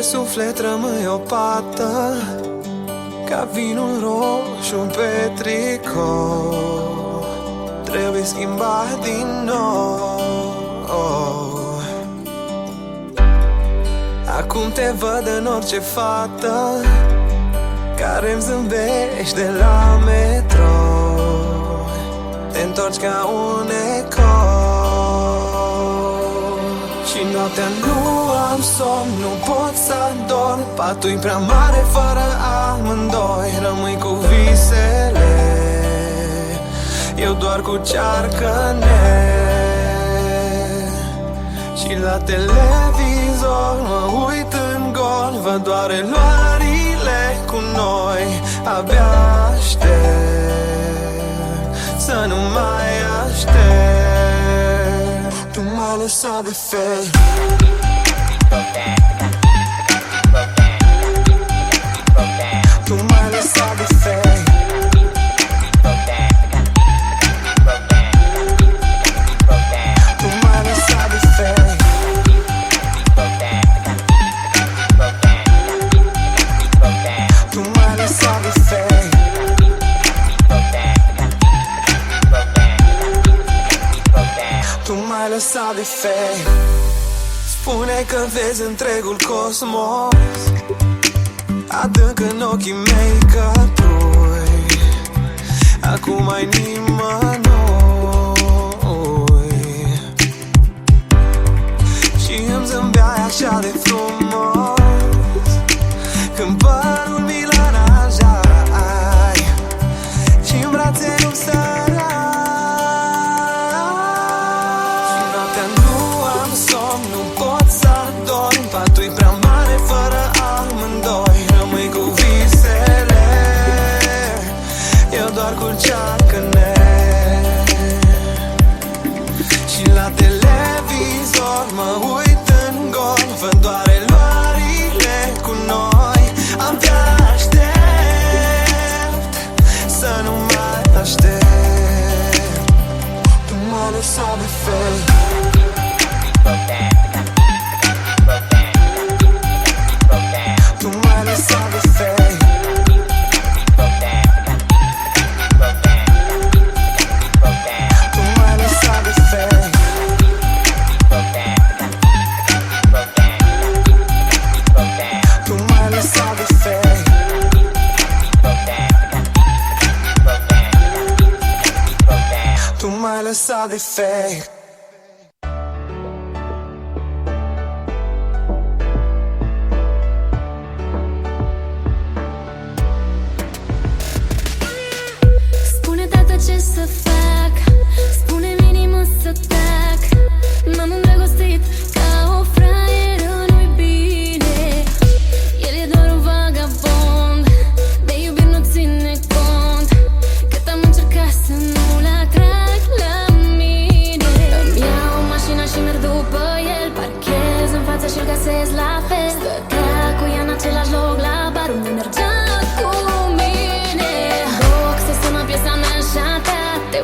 Pe suflet rămâi o pată, ca vinul roșu pe tricou. Trebuie schimbat din nou. Acum te văd în orice fată care-mi zâmbește la metrou. Te întorci ca un ecou. Și noaptea nu am somn, nu pot să dorm. Patul-i prea mare fără amândoi. Rămâi cu visele, eu doar cu cearcăne. Și la televizor mă uit în gol, văd doar eluarile cu noi. Abia aștept să nu mai aștept. Tu m-ai lăsat de fel. Tu m-ai lăsat de fel. Tu m-ai lăsat de fel. Tu m-ai lăsat de fel. Tu m-ai lăsat de fel. Spune că vezi întregul cosmos, adânc în ochii mei căprui. Acum ai nimănui și îmi zâmbeai așa de frumos când părul mi-l aranjai și-n brațe nu sărai. Și noaptea nu am somn, nu pot să dorm. Patul-i prea mare fără amândoi. Rămâi cu visele, eu doar cu cearcăne. Și la televizor mă uit în gol, văd doar eluarile cu noi. Abia aștept să nu mai aștept. Tu m-ai lăsat de fel. Tu m-ai lăsat de fel. Tu m-ai lăsat de fel. Tu m-ai lăsat de fel. Tu m-ai lăsat de fel. Spune, tată, ce să fac? Spune-mi, inimă, să tac. M-am îndrăgostit ca o fraieră, nu-i bine. El e doar un vagabond, de iubiri nu ține cont. Cât am încercat să nu-l atrag la mine. Îmi iau mașina și merg după el, parchez în fața și-l găsesc la fel. Stătea cu ea în același loc la bar unde mergea cu mine. Box, să sună piesa mea și a ta. Te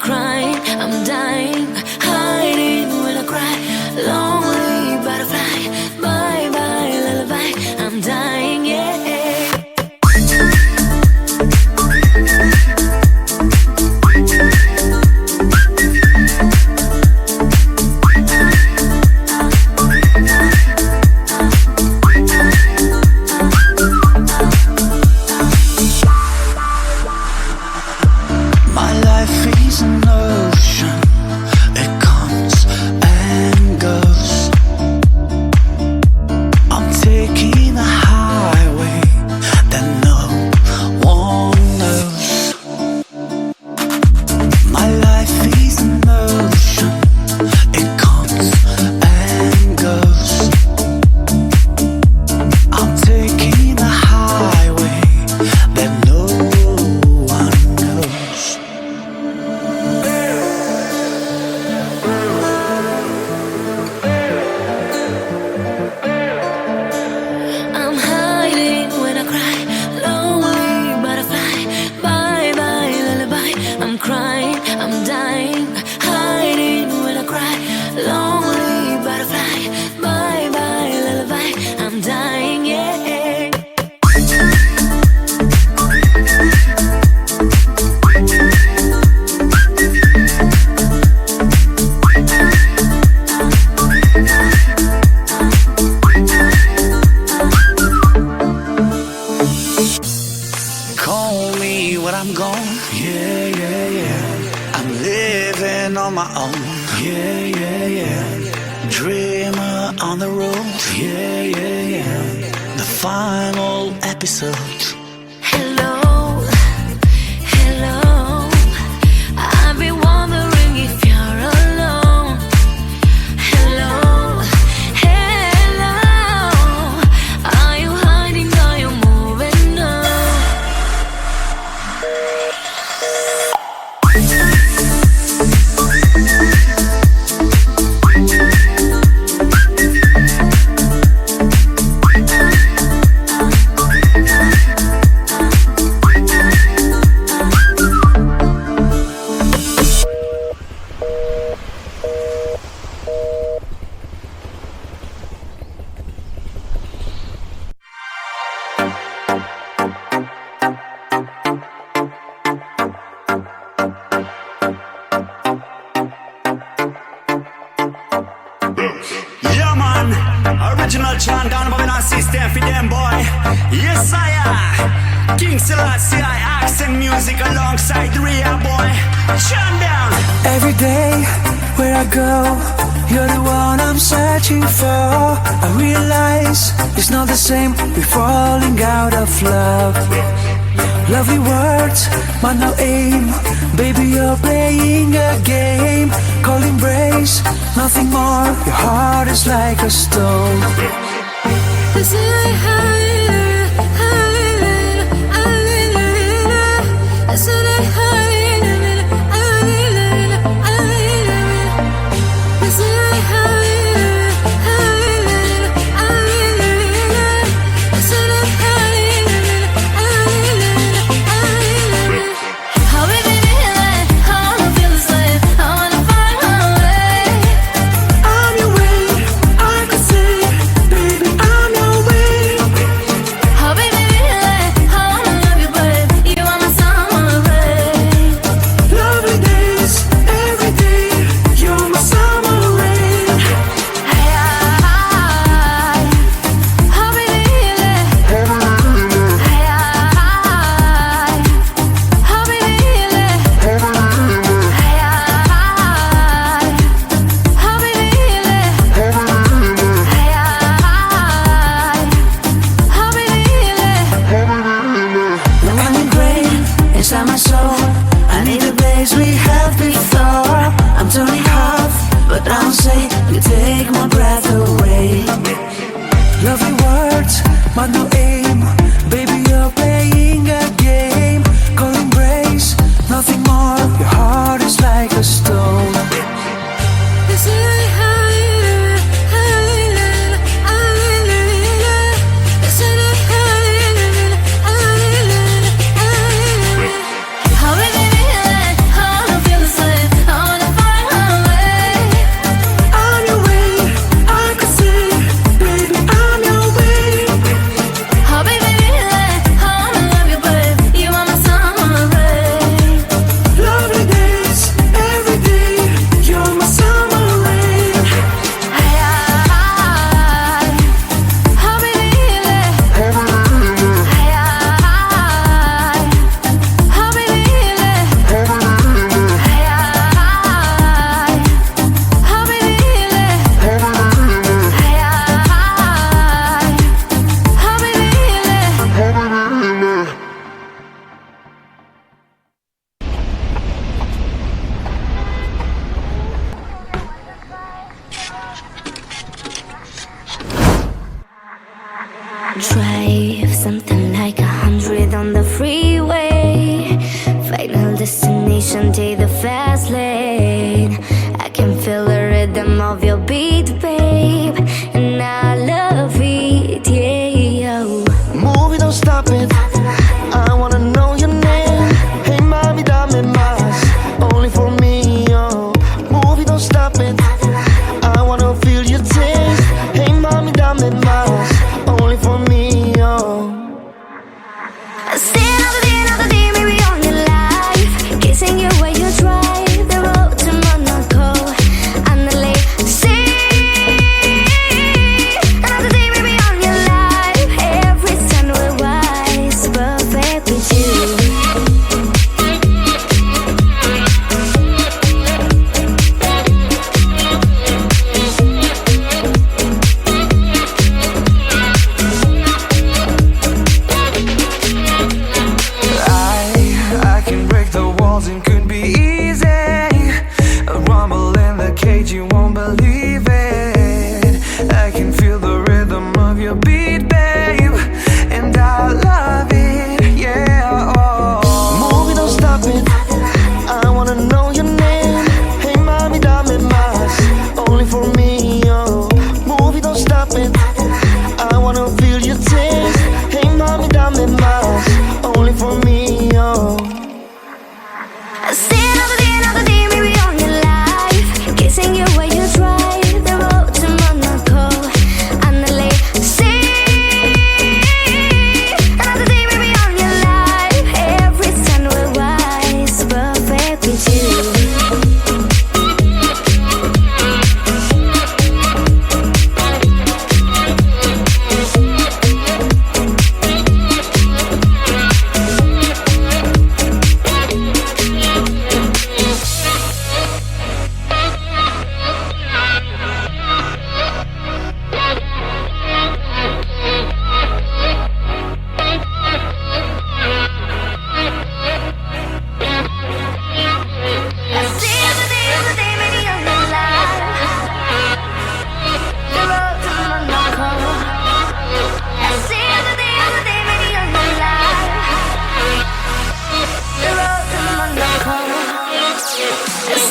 crying, I'm dying, hiding when I cry. Lonely butterfly, bye bye lullaby. I'm dying, yeah. Lovely words, but no aim. Baby, you're playing a game. Cold embrace, nothing more. Your heart is like a stone.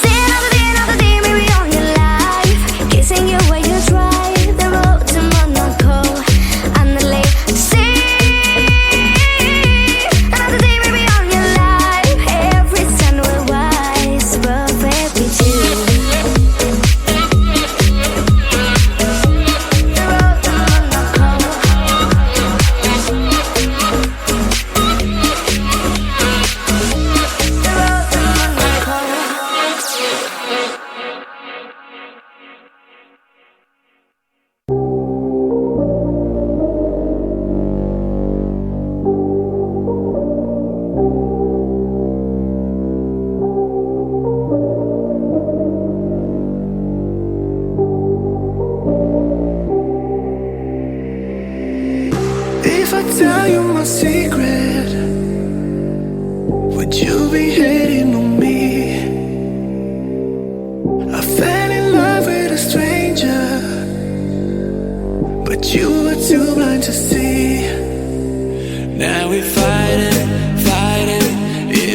Say another day, maybe on your life. Kissing you while you drive the road to Monaco. On the lake, say another day, maybe on your life. Every sun will rise, perfect with you. The road to Monaco. If I tell you my secret, would you be hating on me? I fell in love with a stranger, but you were too blind to see. Now we're fighting, fighting.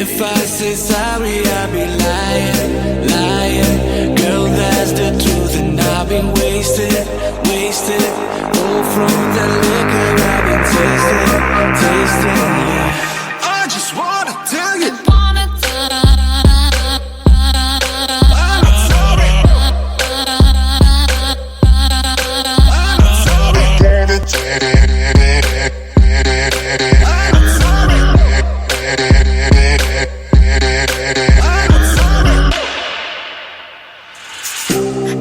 If I say sorry, I'll be lying, lying. Girl, that's the truth, and I've been wasted, wasted. All from the liquor I've been tasting, tasting, yeah. I just wanna tell you, I'm not sorry. I'm not sorry. I'm not sorry.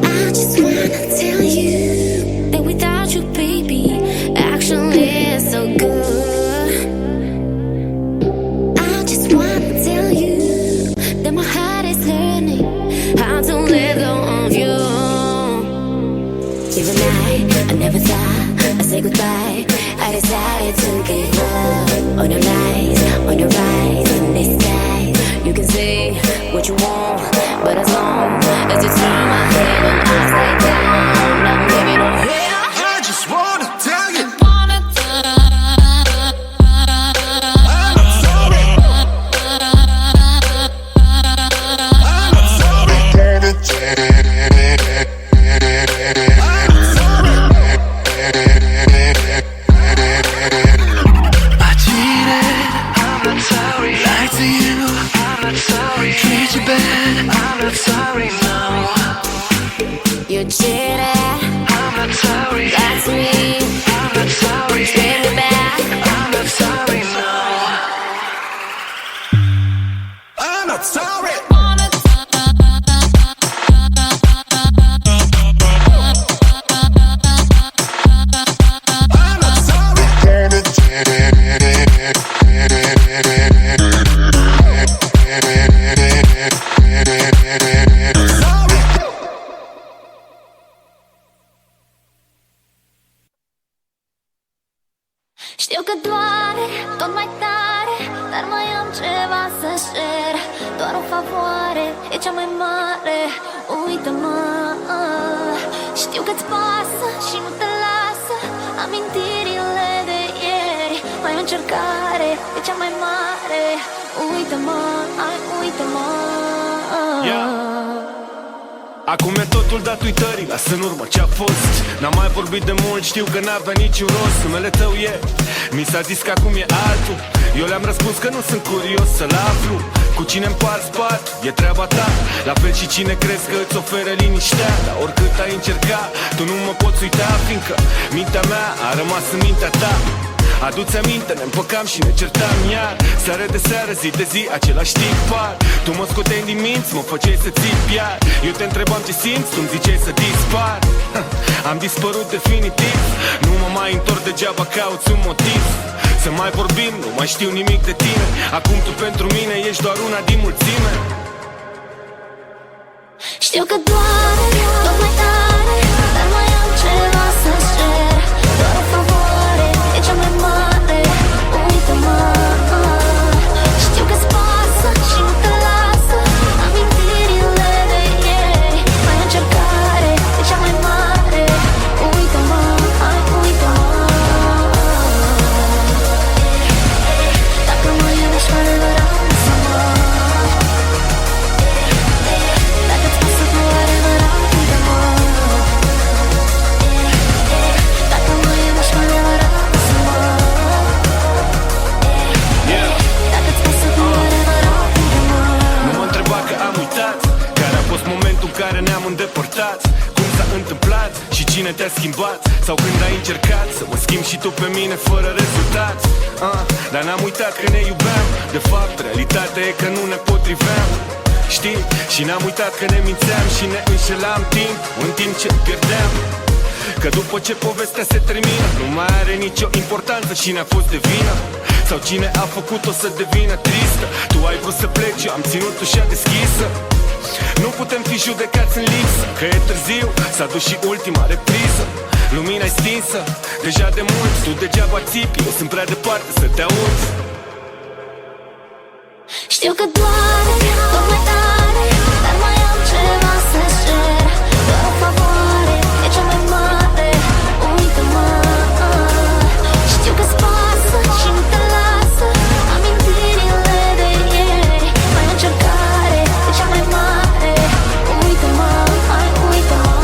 I just wanna tell you that without you, baby, actually is so good. I just wanna tell you that my heart is learning how to let go of you. Even I never thought I'd say goodbye. I decided to give up on your nights, on your rides, in this night. You can say what you want, but as long as you turn my head and I stay down, now baby don't hate. I just wanna tell you, I'm not sorry. I'm not sorry. I cheated, I'm not sorry. Lied to you, I'm not sorry. Treat you bad, I'm not sorry, no. You cheated, I'm not sorry. that's me. I'm not sorry. Spin me back. I'm not sorry, no. I'm not sorry. I'm not sorry. Știu că doare tot mai tare, dar mai am ceva să cer. Doar o favoare, e cea mai mare, uită-mă. Știu că-ți pasă și nu te lasă amintirile de ieri. Mai o încercare, e cea mai mare, uită-mă, hai, uită-mă. Acum e totul dat uitării, lasă în urmă ce-a fost. N-am mai vorbit de mult, știu că n-avea niciun rost. Numele tău e, mi s-a zis că acum e altul. Eu le-am răspuns că nu sunt curios să-l aflu. Cu cine împarți pat, e treaba ta. La fel și cine crezi că îți oferă liniștea. Dar oricât ai încercat, tu nu mă poți uita, fiindcă mintea mea a rămas în mintea ta. Adu-ți aminte, ne împăcam și ne certam iar. Seară de seară, zi de zi, același tipar. Tu mă scoteai din minți, mă făceai să țip iar. Eu te întrebam ce simți, tu-mi ziceai să dispar. Am dispărut definitiv, nu mă mai întorc, degeaba cauți un motiv să mai vorbim, nu mai știu nimic de tine. Acum tu pentru mine ești doar una din mulțime. Știu că doare tot mai tare, dar mai am ceva să-ți cer. Doar o favoare, e cea mai mare, uită-mă. Știu că-ți pasă și nu te lasă amintirile de ieri. Mai o încercare, e cea mai mare, uită-mă, hai, uită-mă. Dacă mă iubești fără doar să mă. întâmplat și cine te-a schimbat, sau când ai încercat să mă schimbi și tu pe mine fără rezultat. Dar n-am uitat că ne iubeam. De fapt, realitatea e că nu ne potriveam. Știi? Și n-am uitat că ne mințeam și ne înșelam în timp ce pierdeam. Că după ce povestea se termină, nu mai are nicio importanță cine a fost de vină sau cine a făcut-o să devină tristă. Tu ai vrut să pleci, eu am ținut ușa deschisă. Nu putem fi judecați în lipsă, că e târziu, s-a dus și ultima repriză. Lumina-i stinsă, deja de mult. Tu degeaba țipi, eu sunt prea departe să te aud. Știu că doare, tot mai tare, dar mai am ceva să-ți cer. Doar o favoare, e cea mai mare, uită-mă. Știu că-ți pasă și nu te lasă amintirile de ieri. Mai o încercare, e cea mai mare, uită-mă, hai uită-mă.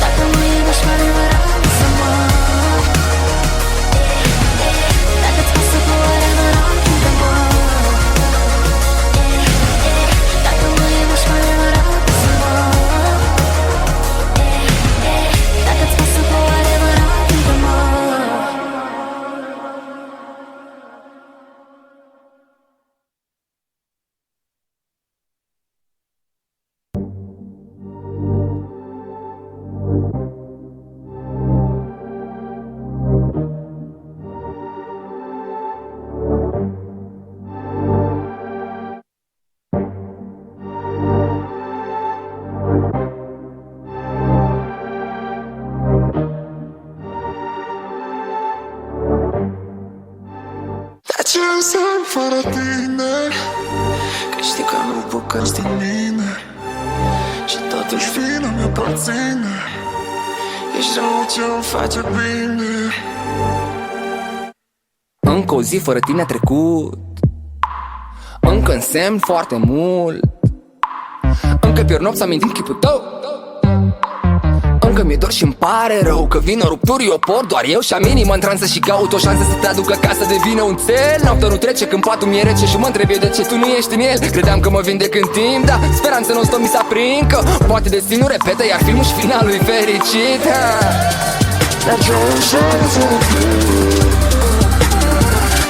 Dacă mă iubești cu adevărat, lasă-mă. Dacă-ți pasă cu adevărat, uită-mă. Dacă mă iubești cu adevărat, lasă-mă. Dacă-ți pasă cu adevărat, uită-mă. Dar ce înseamnă fără tine? Că știi că am rupt bucăți din mine și totuși vina mi aparține. Ești rău ce-mi face bine. Încă o zi fără tine a trecut, încă însemn foarte mult, încă pierd nopți amintind chipul tău. Încă mi-e dor și-mi pare rău că vin o rupturi, eu por doar eu și am inimă în transă și caut o șansă să te aduc acasă, devine un țel. Noaptea nu trece când patul mi-e rece și mă întreb eu de ce tu nu ești în el. Credeam că mă vindec în timp, dar speranța non-stop mi s-a prins că poate destinul repetă, iar filmul și finalul e fericit.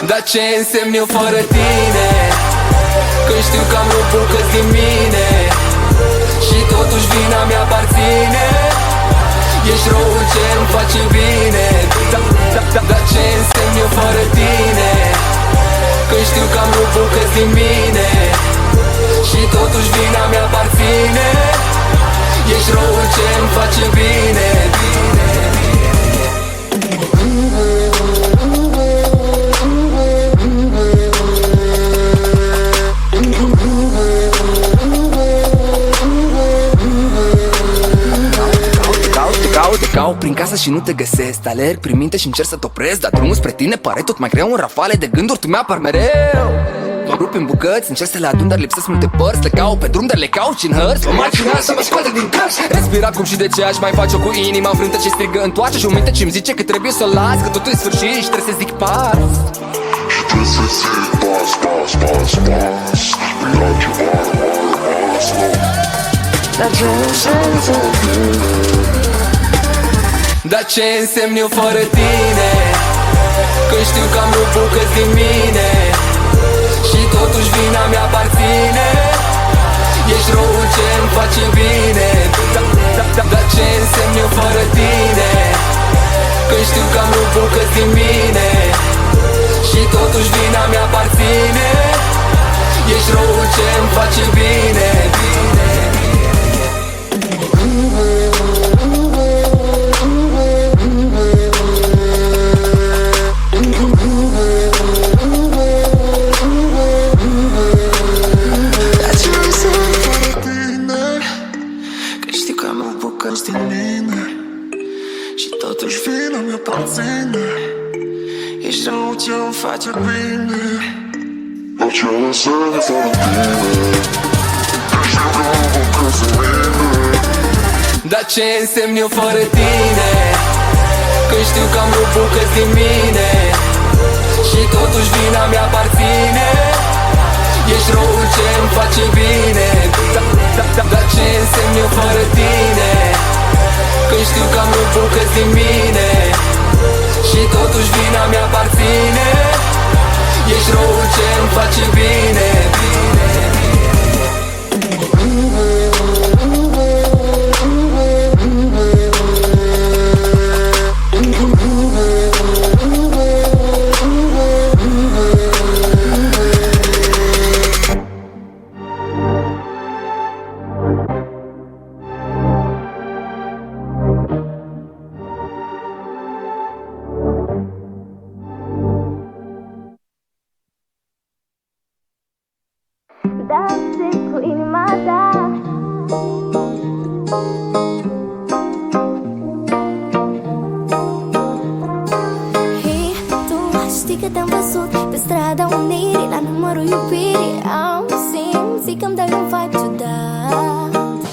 Dar ce însemn eu fără tine? Când știu că am rupt bucăți din mine și totuși vina mi-aparține. Ești răul ce-mi face bine. Dar ce însemn eu fără tine? Când știu că am rupt bucăți din mine și totuși vina mi-aparține. Ești răul ce-mi face bine. Te caut prin casă și nu te găsesc. Te alerg prin minte și încerc să te opresc, dar drumul spre tine pare tot mai greu. Un rafale de gânduri, tu mi-apar mereu. Mă rup în bucăți, încerc să le adun, dar lipsesc multe părți. Le caut pe drum, dar le caut și în hărți. Mă marginal să mă scoate din cărți. Respira cum și de ce aș mai face-o cu inima înfrântă ce strigă întoarce și o minte ce-mi zice că trebuie să o las, că totul e sfârșit și trebuie să zic pas. Și trebuie să zic pas, pas, pas, pas. Ia ceva rămas, nu. Dar ce însemn fără tine? Dar ce însemn eu fără tine? Când știu că am rupt bucăți din mine și totuși vina mi-aparține. Ești răul ce-mi face bine. Dar ce însemn eu fără tine? Când știu că am rupt bucăți din mine și totuși vina mi-aparține. Ești răul ce-mi face bine. Din mine și totuși vina mi-aparține. Ești rău ce-mi face bine. Dar ce însemn fără tine? Că știu că am bucăți în mine. Dar ce însemn eu fără tine? Când știu că am rupt bucăți din mine și totuși vina mi-aparține. Ești răul ce-mi face bine. Dar Dansez cu inima ta. Hei, tu știi că te-am văzut pe strada Unirii, la numărul iubirii. Am simțit că-mi dai un vibe ciudat.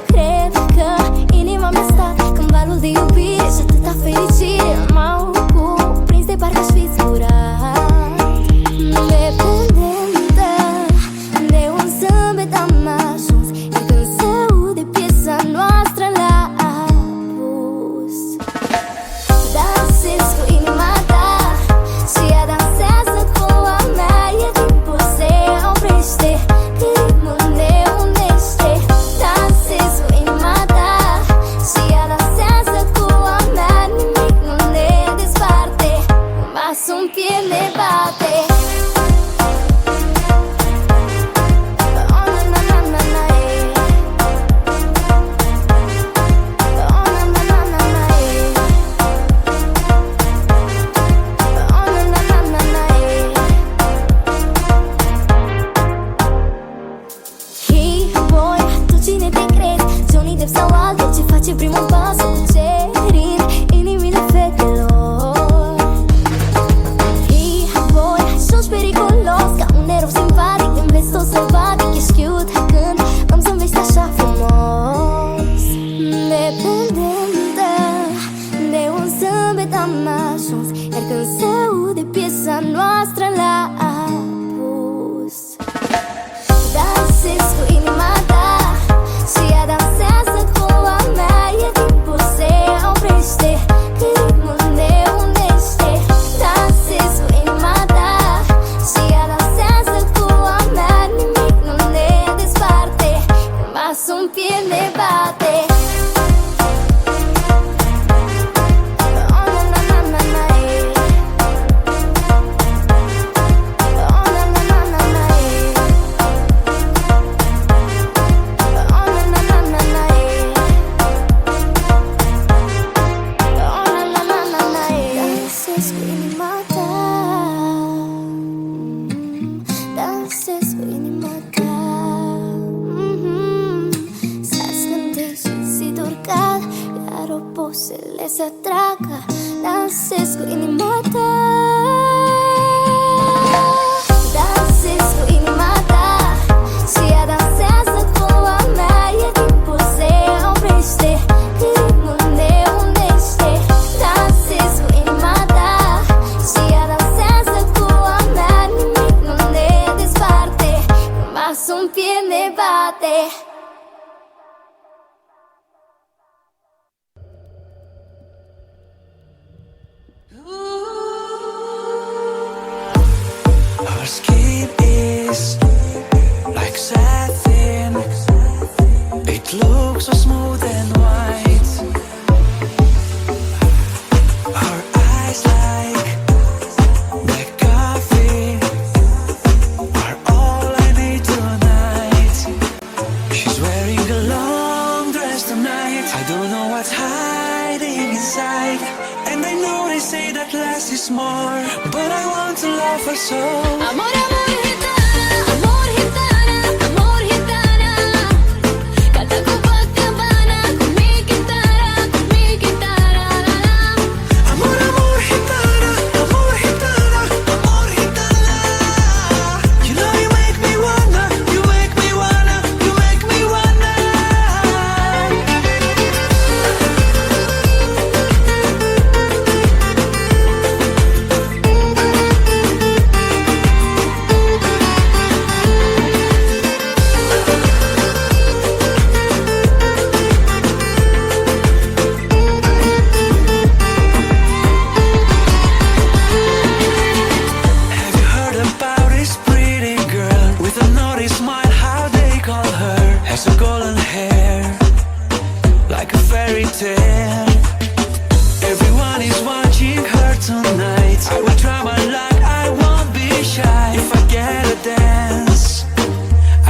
Cred că inima mi-a stat când valul de iubire și atâta fericire m-au cuprins de parcă aș fi zburat. Dependentă de un zâmbet am ajuns, iar când se aude piesa noastră la apus. Dansez cu inima ta și ea dansează cu a mea, iar timpul se oprește, ritmul ne unește. Dansez cu inima ta și ea dansează cu a mea, nimic nu ne desparte, mas un pie ne bate. Primul pas cucerind inimile fetelor. Hei, voi ajungi periculos ca un erou simpatic, îmi vezi tot sălbatic, ești cute când îmi zâmbești așa frumos. Dependentă de un zâmbet am ajuns, iar când se aude piesa noastră la apus. Dansez cu inima ta și ea dansează cu a mea, iar timpul se oprește, ritmul ne unește. Dansez cu inima ta și ea dansează cu a mea, nimic nu ne desparte, mas un pie ne bate. Dansez cu inima ta, dansez cu inima ta. S-ar scânteie și ziduri cad, iar oposele se atragă. Dansez cu inima ta, dansez cu inima ta și ea dansează cu a mea, iar timpul se oprește, ritmul ne unește. Dansez cu inima ta și ea dansează cu a mea, nimic nu ne desparte, mas un pie ne bate. Her skin is like satin. It looks so smooth and white. Her eyes like black coffee are all I need tonight. She's wearing a long dress tonight. I don't know what's hiding inside, and I know they say that less is more, but I want to love her so. Amor, amor, gitana, amor, gitana, amor, gitana. Canta Copacabana con mi guitarra, con mi guitarra. Amor, amor, gitana, amor, gitana, amor, gitana. You know you make me wanna, you make me wanna, you make me wanna. Have you heard about this pretty girl with a naughty smile? How they call her? Has a golden hair like a fairy tale. Everyone is watching her tonight. I will try my luck, I won't be shy. If I get a dance,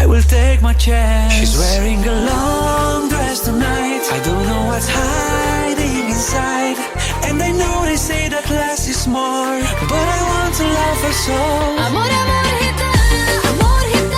I will take my chance. She's wearing a long dress tonight. I don't know what's hiding inside, and I know they say that less is more, but I want to love her so. Amor, amor, gitana, amor, gitana.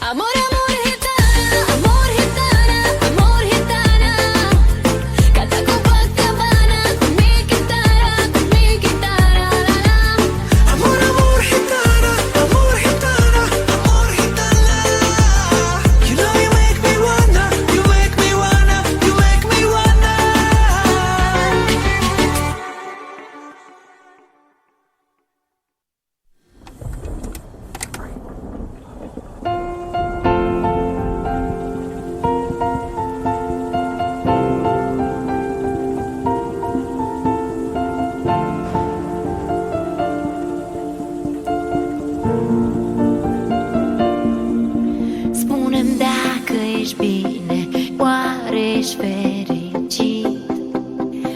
Amor, amor, gitana, amor, gitana, amor, gitana. Canta Copacabana con mi guitarra, la la. Amor, amor, gitana, amor, gitana, amor, gitana. You know you make me wanna, you make me wanna, you make me wanna. Spune-mi dacă ești bine, oare ești fericit?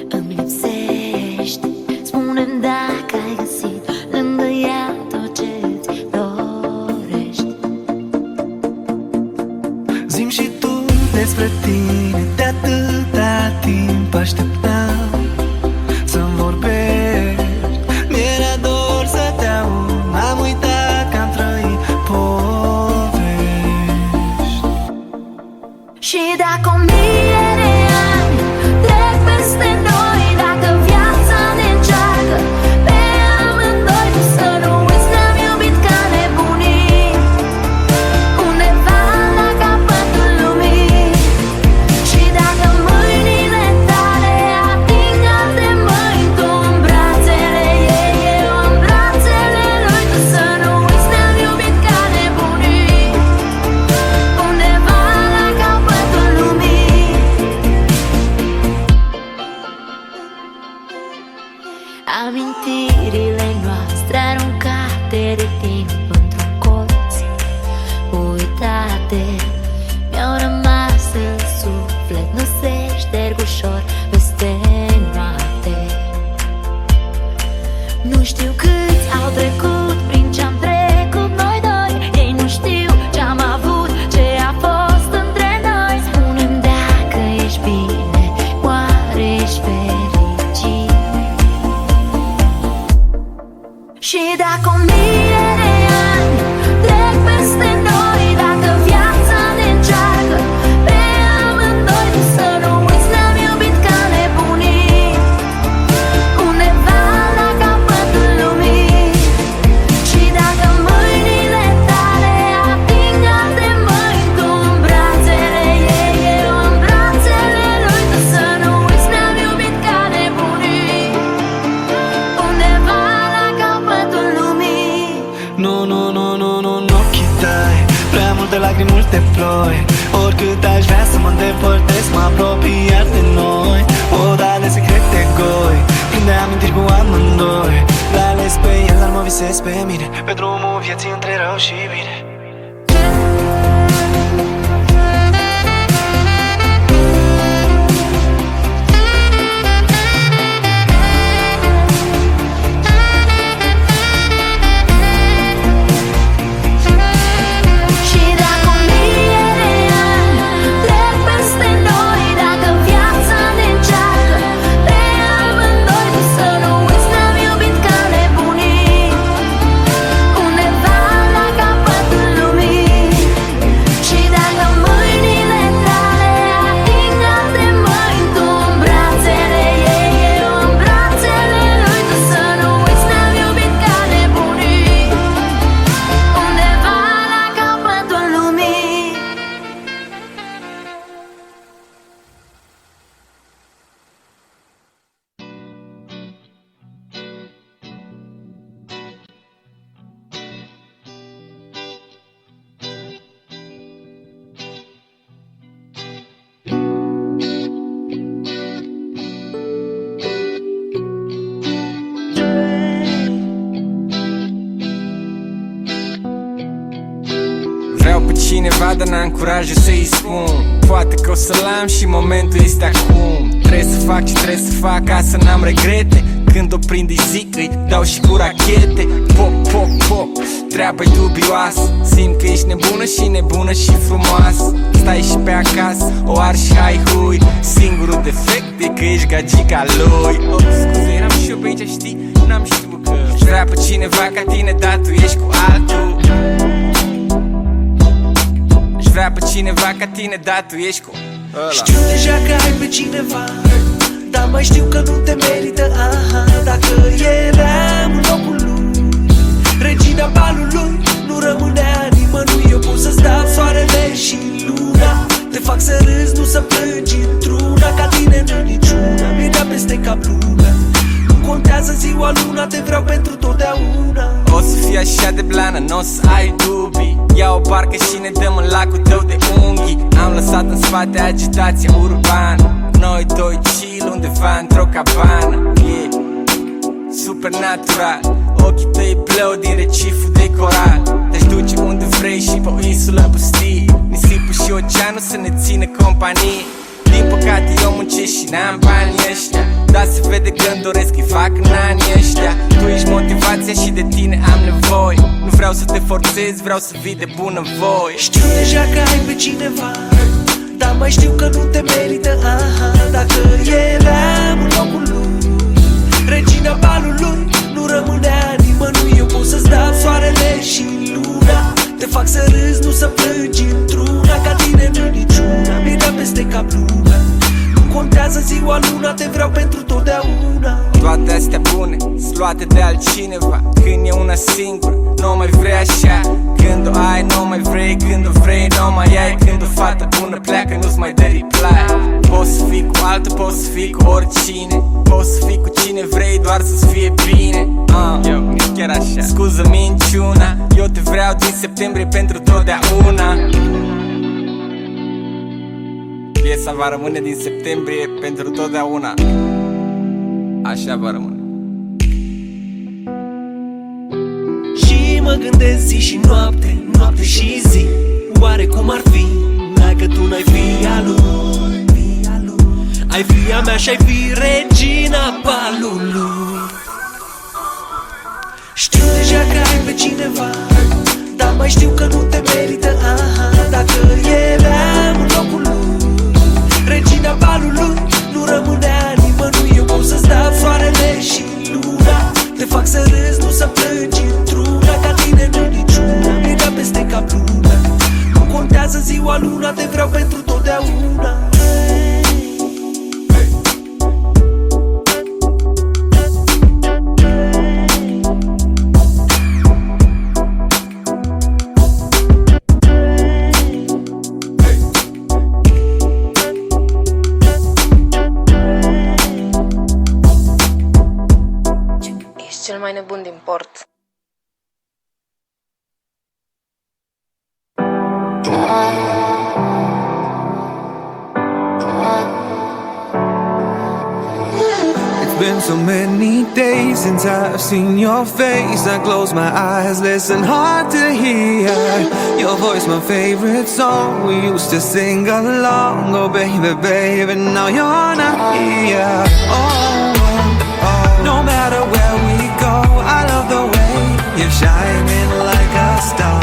Îmi lipsești. Spune-mi dacă ai găsit lângă ea tot ce-ți dorești. Zi-mi și tu despre tine, de atâta timp așteptam să-mi vorbești. Mi-era dor să te aud, am uitat că am trăit povești. Și dacă 1000 de ani trec peste noi, dacă viața ne încearcă pe amândoi, tu să nu uiți, ne-am iubit ca nebunii, undeva la capătul lumii. Și dacă mâinile tale ating alte mâini, tu în brațele ei, eu în brațele lui, tu să nu uiți, ne-am iubit ca nebunii, undeva la capătul lumii. Amintirile noastre aruncate de timp într-un colț, uitate, mi-au rămas în suflet, nu se șterg ușor peste noapte. Nu știu câți au trecut prin ce-am trecut noi doi, ei nu știu ce-am avut, ce a fost între noi. Spune-mi dacă ești bine, oare ești fericit? Și dacă 1000 de ani trec peste noi, dacă viața ne încearcă pe amândoi, tu să nu uiți, ne-am iubit ca nebunii, undeva la capătul lumii. Și dacă mâinile tale ating alte mâini, tu în brațele ei, eu în brațele lui, tu să nu uiți, ne-am iubit ca nebunii, undeva la capătul lumii. Nu, nu, nu, nu, nu, în ochii tăi prea multe lacrimi, multe ploi. Oricât aș vrea să mă îndepărtez, mă apropii iar de noi. Oda de secrete goi, prinde amintiri cu amândoi. Le-ales pe el, dar mă visez pe mine, pe drumul vieții între rău și bine. Și dacă 1000 de ani trec peste noi, dacă viața ne încearcă pe amândoi, tu să nu uiți, ne-am iubit ca nebunii, undeva la capătul lumii. Și dacă mâinile tale ating alte mâini, tu în brațele ei, eu în brațele lui, tu să nu uiți, ne-am iubit ca nebunii, undeva la capătul lumii. Vreau pe cineva, dar n-am curajul să-i spun. Poate că o să-l am și momentul este acum. Trebuie să fac ce trebuie să fac ca să n-am regrete. Când o prind îi zic, îi dau și cu rachete. Pop, pop, pop, treaba-i dubioasă. Simt că ești nebună și nebună și frumoasă. Stai și pe acasă, o arzi și ai hui. Singurul defect e că ești gagica lui. Scuze, eram și eu pe aici, știi? N-am știut că vrea pe cineva ca tine, dar tu ești cu altul. pe cineva ca tine, dar tu ești cu ăla. Știu deja că ai pe cineva, dar mai știu că nu te merită, aha. Dacă eram în locul lui, regina balului, nu rămânea nimănui. Eu pot să-ți dau soarele și luna, te fac să râzi, nu să plângi într-una. Ca tine nu niciuna, mi-e dea peste cap luna. Nu contează ziua, luna, te vreau pentru totdeauna. O să fii așa de blană, n-o să ai dubii. Ia o barcă și ne dăm în lacul tău de unghii. Am lăsat în spate agitația urbană, noi doi chill undeva într-o cabană, yeah. Supernatural, ochii tăi plău din reciful de coral. Te-aș duce unde vrei și pe o insulă pustie, nisipul și oceanul să ne țină companie. Din păcate eu muncesc și n-am banii ăștia, dar se vede că-mi doresc îi fac în anii ăștia. Tu ești motivația și de tine am nevoie. Nu vreau să te forțez, vreau să vii de bună voie. Știu deja că ai pe cineva, dar mai știu că nu te merită, aha. Dacă eram în locul lui, regina balului, nu rămânea nimănui. Eu pot să-ți dau soarele și luna, te fac să râzi, nu să plângi într-una. Ca tine nu niciuna, mi-e dea peste cap luna. Nu contează ziua, luna, te vreau pentru totdeauna. Toate astea bune sunt luate de altcineva. Când e una singură, nu mai vrei așa. Când o ai, nu mai vrei. Când o vrei, nu mai ai. Când o fată bună pleacă, nu-ți mai dă reply. Poți să fii cu altul, poți să fii cu oricine, poți să fii cu cine vrei, doar să-ți fie bine. Eu, nici chiar așa. Scuză minciuna, eu te vreau din septembrie pentru totdeauna. Piesa va rămâne din septembrie pentru totdeauna. Așa va rămâne. Și mă gândesc zi și noapte, noapte și zi. Oare cum ar fi dacă tu n-ai fi a lui? Ai fi a mea și ai fi regina balului. Știu deja că ai pe cineva, dar mai știu că nu te merită, aha. Dacă eram în locul lui, regina balului, nu rămânea nimănui. Eu pot să-ți dau soarele și luna, te fac să râzi, nu să plângi într-una. Ca tine nu niciuna, mi-e dea peste cap luna. Nu contează ziua, luna, te vreau pentru totdeauna. Cel mai nebun din port. It's been so many days since I've seen your face. I close my eyes, listen hard to hear your voice, my favorite song. We used to sing along. Oh baby, baby, now you're not here. No matter where we go, I love the way you're shining like a star.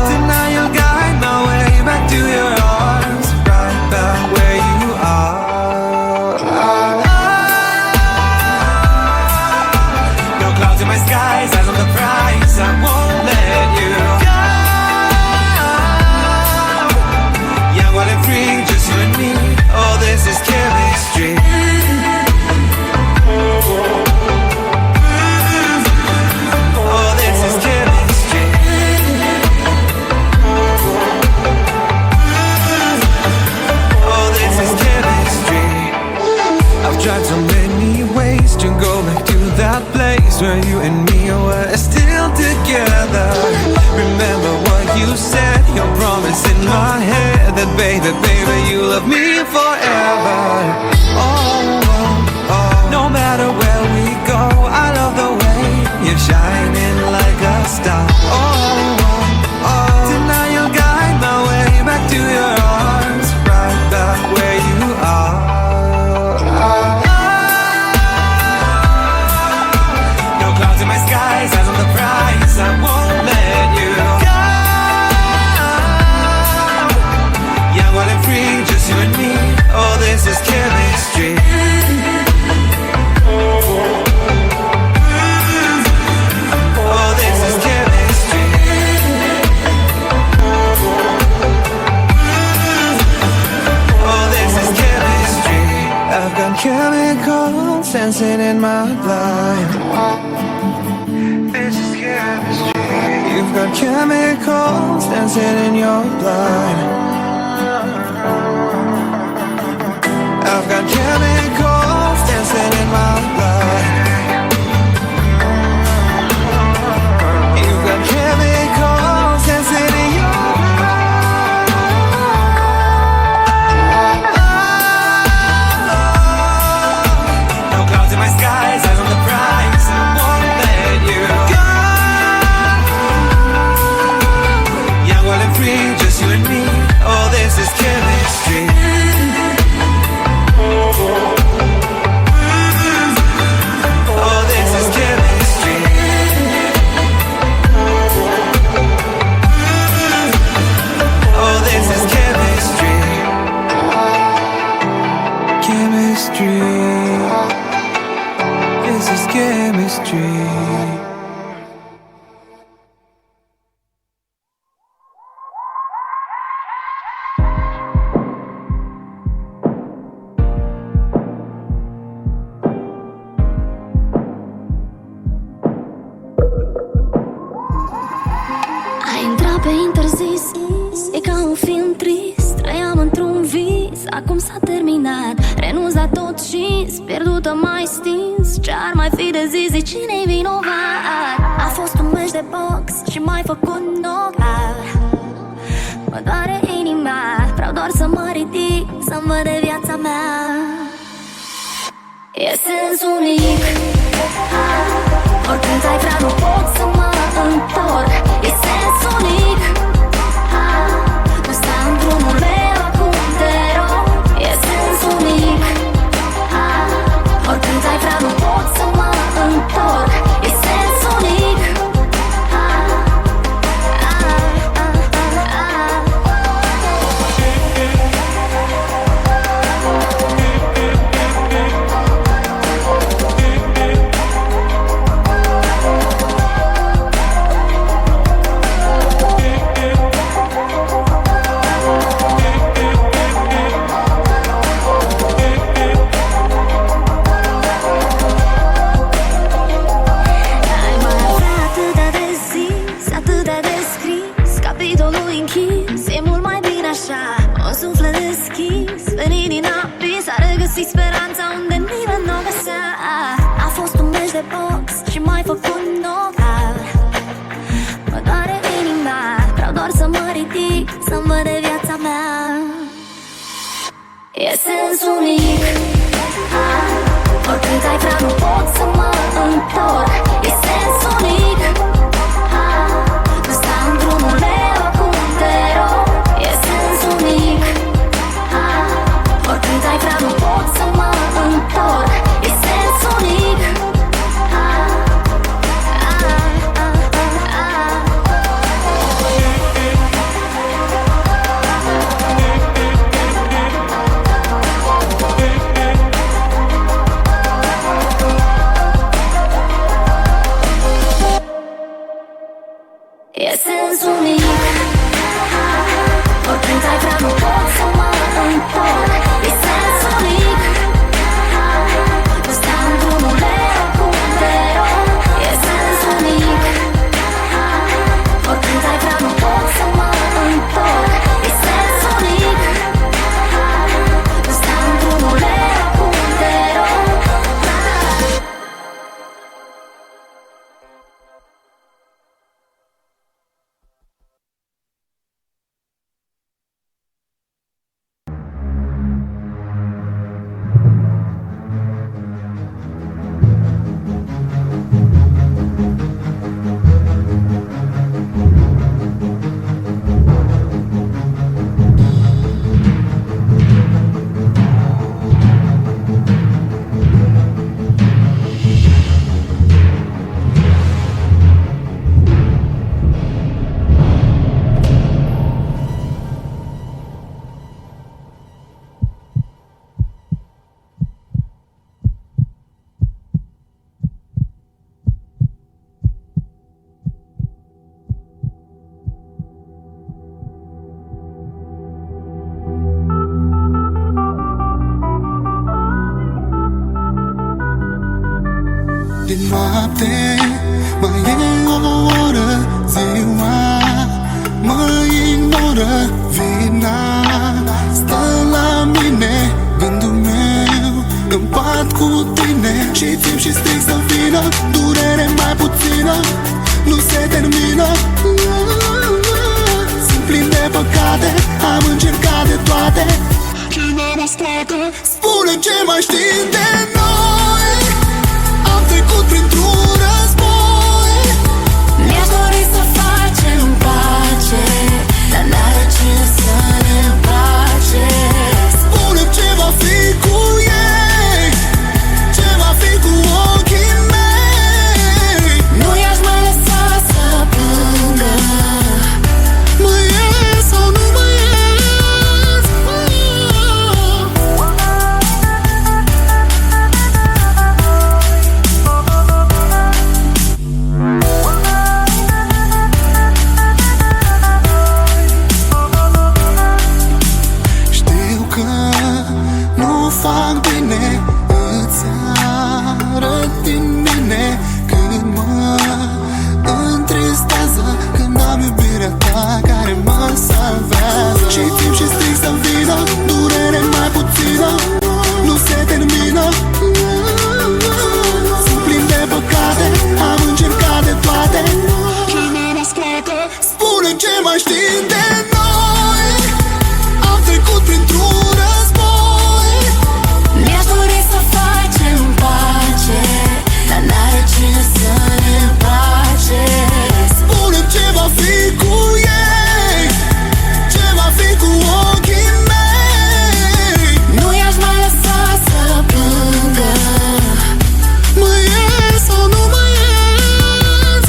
Tonight you'll guide my way back to your arms, right back where you are. No clouds in my skies, eyes on the prize. I won't let you go. Young, wild and free, just you and me. Oh, this is chemistry. Oh, this is chemistry. dancing in my blind. This is chemistry. You've got chemicals dancing in your blood. I've got chemicals dancing in my blood. You've got chemicals dancing in your just you and me, oh this is chemistry. Oh this is chemistry. Oh this is chemistry. Chemistry. This is chemistry. Pe interzis, e ca un film trist. Trăiam într-un vis, acum s-a terminat. Renunț la tot și-s pierdută mai stins. Ce-ar mai fi de zi, cine-i vinovat? A fost un meci de box și m-ai făcut knock-out. Mă doare inima, vreau doar să mă ridic, să-mi văd de viața mea. E sens unic, oricând ai vrea nu pot să mă întorc. E sens unic, nu sta în drumul meu acum te rog. E sens unic, oricând ai vrea nu pot să mă întorc. E sens unic. Speranța unde nimeni n-o găsea. A fost un meci de box și m-ai făcut knock-out. Mă doare inima, vreau doar să mă ridic, să-mi văd de viața mea. E sens unic, oricând ai vrea nu pot să mă întorc. E sens unic, nu sta în drumul meu acum te rog. E sens unic, oricând ai vrea nu pot să mă întorc. E sens unic. noapte, mai e o oră, ziua mă ignoră, vina stă la mine, gândul meu în pat cu tine. Și timp și strig să vină, durere mai puțină, nu se termină. Sunt plin de păcate, am încercat de toate. Cine mă scoate? Spune ce mai știi de noi. Am trecut printr-un război. Mi-aș dori să facem pace, dar n-are cine să ne împace. Spune ce va fi cu ei, ce va fi cu ochii mei. Nu i-aș mai lăsa să plângă. Mă ies sau nu mă ies? Știu că nu fac bine, îți arăt din mine când mă întristează, când am iubirea ta care mă salvează. Și timp și strig să vină, durere mai puțină, nu se termină. Sunt plin de păcate, am încercat de toate. Cine mă scoate? Spune ce mai știi de noi. Am trecut printr-un război. Mi-aș dori să facem pace, dar n-are cine să ne împace. Spune ce va fi cu ei, ce va fi cu ochii mei. Nu i-aș mai lăsa să plângă. Mă ies sau nu mă ies?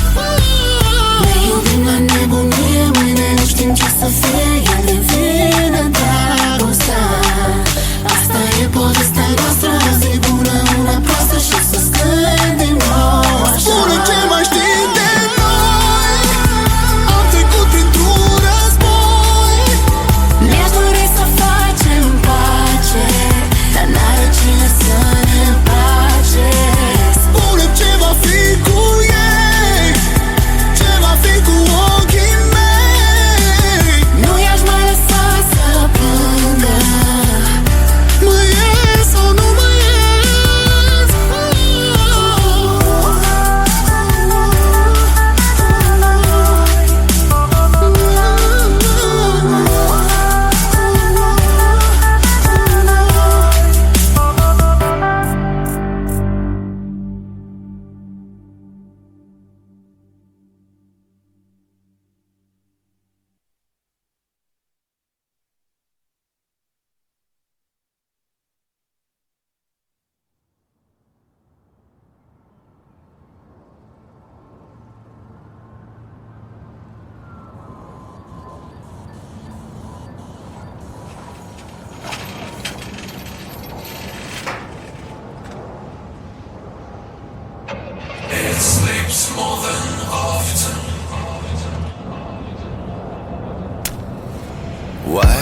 Ne iubim la nebunie, mâine nu știm ce să fie. Ea ne vine dragostea. Asta e povestea noastră, o zi bună, una proastă și să scândim nouă așa. Spune ce mai știi de noi. Am trecut printr-un război. Mi-aș dori să facem pace, dar n-are cine să ne împace. Spune ce va fi cu ei, ce va fi cu ochii mei. Nu i-aș mai lăsa să plângă. Mă ies sau nu mă ies? Why